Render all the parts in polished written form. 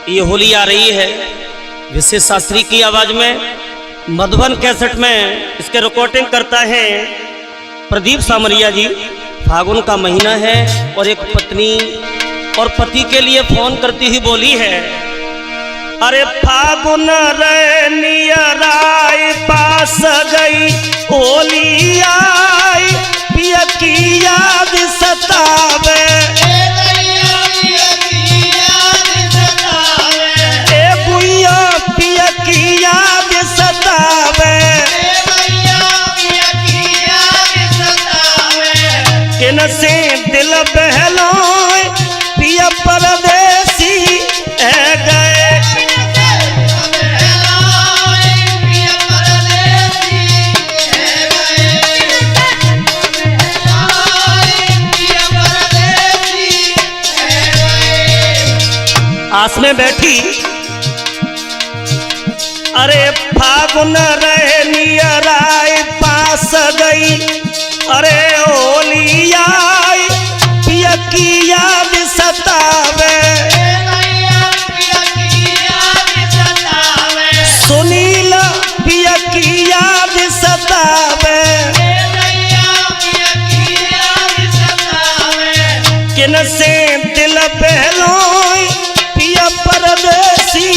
ये होली आ रही है विशेष शास्त्री की आवाज में, मधुबन कैसेट में इसके रिकॉर्डिंग करता है प्रदीप सामरिया जी। फागुन का महीना है और एक पत्नी और पति के लिए फोन करती ही बोली है, अरे फागुन रे नियराई पास गई होली आई, पिया की याद सतावे, पिया की याद सतावे, किन से दिल बहलोए पिया परदेसी है गए। आस में बैठी अरे फागुन रे नियराई पास गई, अरे होली आई पिया की याद सतावे, सुनील पिया की याद सतावे, किन से दिल बहलोई पिया परदेसी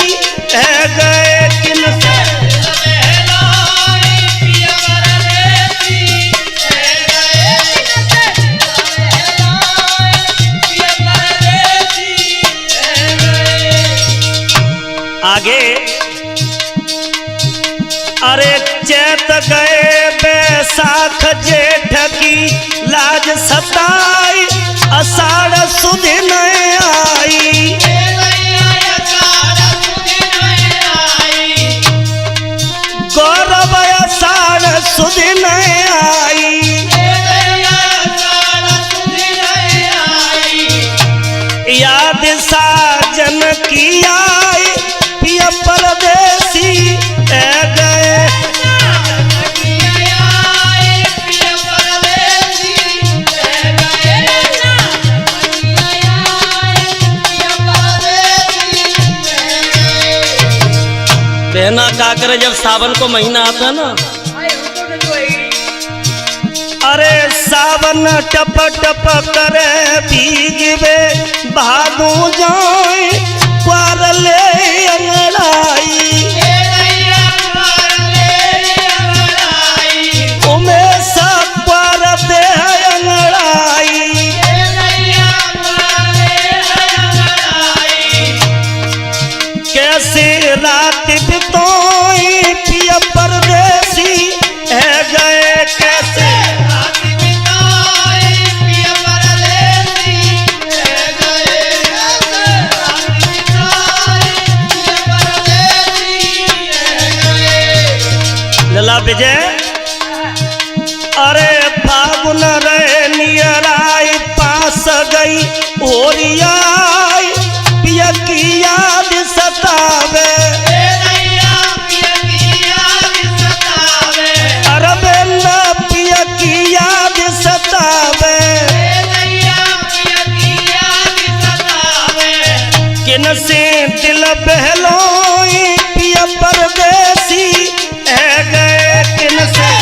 है गए, किन से आगे अरे चैत गए बैसाख जेठ की लाज सताई, अषाढ़ सुध न आई, गौरव अषाढ़ सुध न आई, याद साजन की आई पिया परदेसी है गए। बहना का करे जब सावन को महीना आता ना, अरे सावन टप टप करे भीगवे भादू जाए पार ले अंगड़ाई, उमेश पार दे अंगड़ाई, कैसे रात बितोई पिया परदेसी है गए, कैसे लला विजय। अरे फागुन रे नियराई पास गई होली आई, पिया की याद सतावे, अरविंद पिया की याद सतावे, किन से दिल बहलोई पिया परदेसी है गए, किन से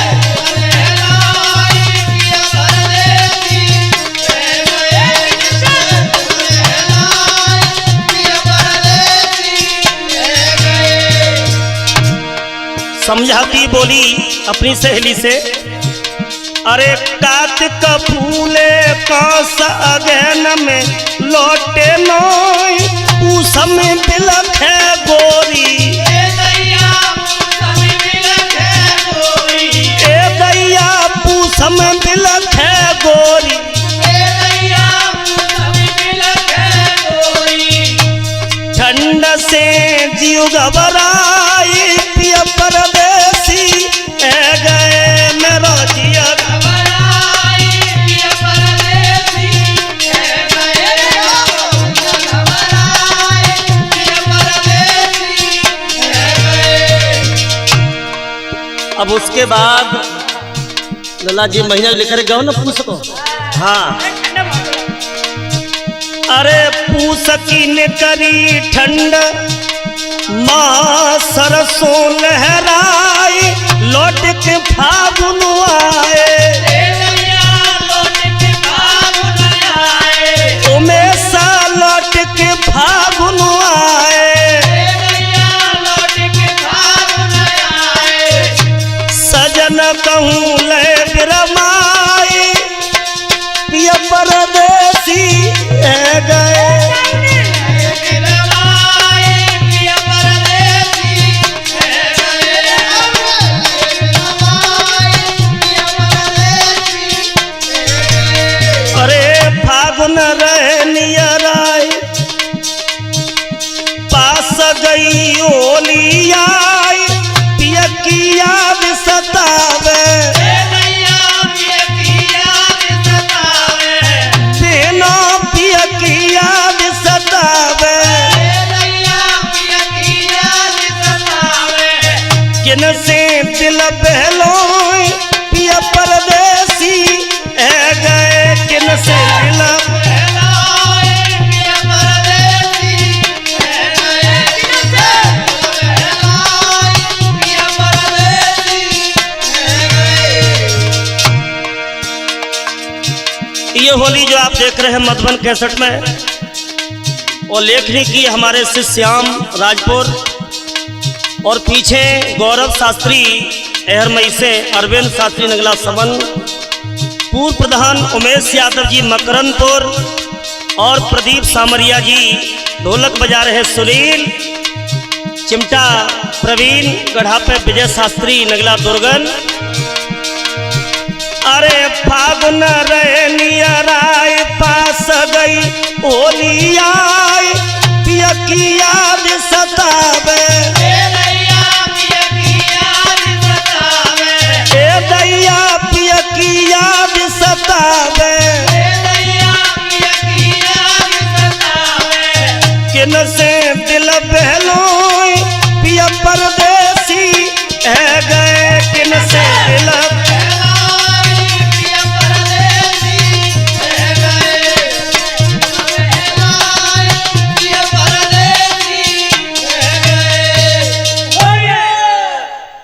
समझाती बोली अपनी सहेली से, अरे कार्तिक फूले कौस अगहन में लौटे नोई, उस में बिलख है गोरी, ए दैया पूस में बिलख है गोरी, ठंड से जीव घबराई पिया परदेसी है गए, मेरा जिया घबराई पिया परदेसी है गए, पिया परदेसी है गए। अब उसके बाद लला जी महीना लिख रहे गो ना पूछ को, हाँ अरे पूस की ने करी ठंड माँ सरसों लहराई, लौट के फागुन आए, उमेशा लौट के फागुन आए, सजन कहूँ ले बिरमाई, पिया परदेसी है गए। फागुन रहे नियराय, पास गई ओली आई, पिया की याद सतावे, देना पिया की याद सतावे, किन से दिल बहलोई, पिया परदेसी है गए, किन से दिल ये होली जो आप देख रहे हैं मधुबन कैसेट में, और लेखनी की हमारे शिष्य श्याम राजपुर, और पीछे गौरव शास्त्री एहरमई से, अरविंद शास्त्री नगला सबन, पूर्व प्रधान उमेश यादव जी मकरनपुर, और प्रदीप सामरिया जी ढोलक बजा रहे सुनील, चिमटा प्रवीण, गढ़ा पे विजय शास्त्री नगला दुर्गन। अरे फागुन रे नियराय, पास गई ओली आई, पिया की याद सतावे,